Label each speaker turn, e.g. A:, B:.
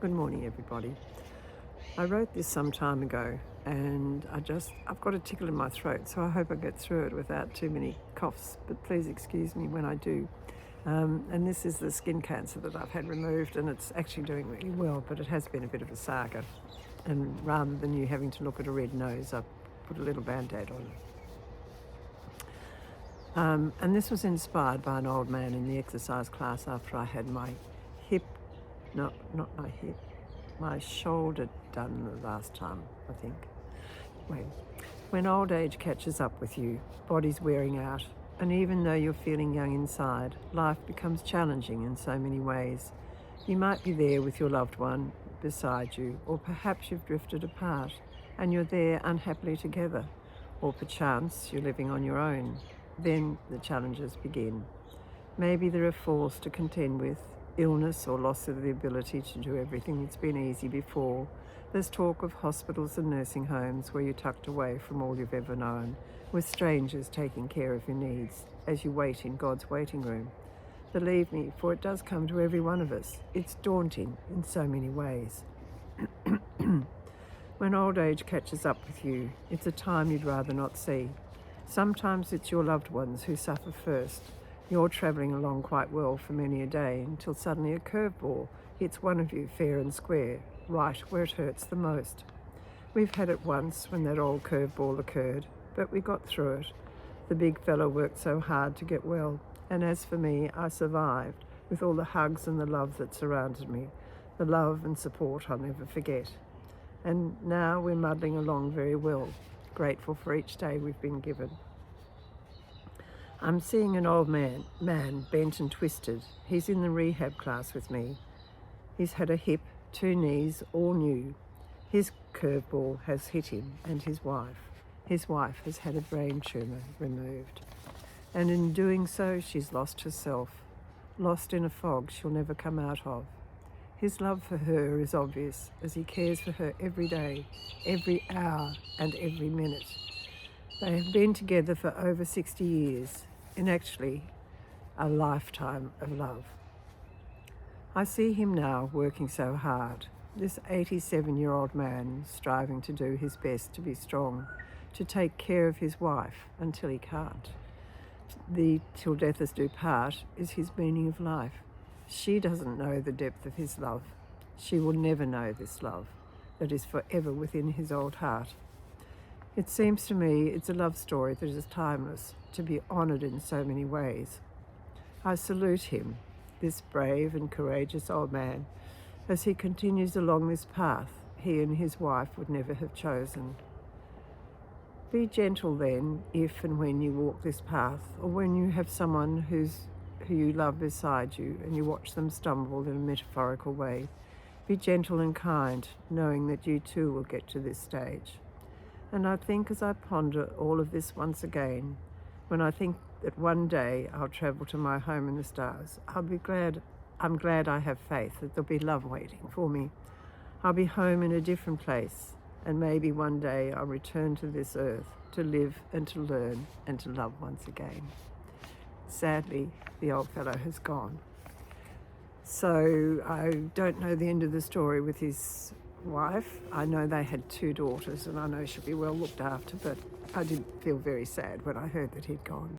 A: Good morning, everybody. I wrote this some time ago and I've got a tickle in my throat, so I hope I get through it without too many coughs, but please excuse me when I do. And this is the skin cancer that I've had removed, and it's actually doing really well, but it has been a bit of a saga. And rather than you having to look at a red nose, I put a little band-aid on it. And this was inspired by an old man in the exercise class after I had my hip, not my hip, my shoulder done the last time, I think. When old age catches up with you, body's wearing out, and even though you're feeling young inside, life becomes challenging in so many ways. You might be there with your loved one beside you, or perhaps you've drifted apart and you're there unhappily together, or perchance you're living on your own. Then the challenges begin. Maybe there are falls to contend with, illness or loss of the ability to do everything that's been easy before. There's talk of hospitals and nursing homes where you're tucked away from all you've ever known, with strangers taking care of your needs as you wait in God's waiting room. Believe me, for it does come to every one of us. It's daunting in so many ways. When old age catches up with you, it's a time you'd rather not see. Sometimes it's your loved ones who suffer first. You're travelling along quite well for many a day until suddenly a curveball hits one of you fair and square, right where it hurts the most. We've had it once when that old curveball occurred, but we got through it. The big fellow worked so hard to get well, and as for me, I survived with all the hugs and the love that surrounded me, the love and support I'll never forget. And now we're muddling along very well, grateful for each day we've been given. I'm seeing an old man bent and twisted. He's in the rehab class with me. He's had a hip, 2 knees, all new. His curveball has hit him and his wife. His wife has had a brain tumour removed. And in doing so, she's lost herself, lost in a fog she'll never come out of. His love for her is obvious as he cares for her every day, every hour and every minute. They have been together for over 60 years, in actually a lifetime of love. I see him now working so hard, this 87-year-old man striving to do his best to be strong, to take care of his wife until he can't. The till death us do part is his meaning of life. She doesn't know the depth of his love. She will never know this love that is forever within his old heart. It seems to me it's a love story that is timeless, to be honoured in so many ways. I salute him, this brave and courageous old man, as he continues along this path he and his wife would never have chosen. Be gentle then, if and when you walk this path, or when you have someone who you love beside you and you watch them stumble in a metaphorical way. Be gentle and kind, knowing that you too will get to this stage. And I think as I ponder all of this once again, when I think that one day I'll travel to my home in the stars, I'm glad I have faith that there'll be love waiting for me. I'll be home in a different place, and maybe one day I'll return to this earth to live and to learn and to love once again. Sadly, the old fellow has gone. So I don't know the end of the story with his wife. I know they had 2 daughters, and I know she'll be well looked after, but I did feel very sad when I heard that he'd gone.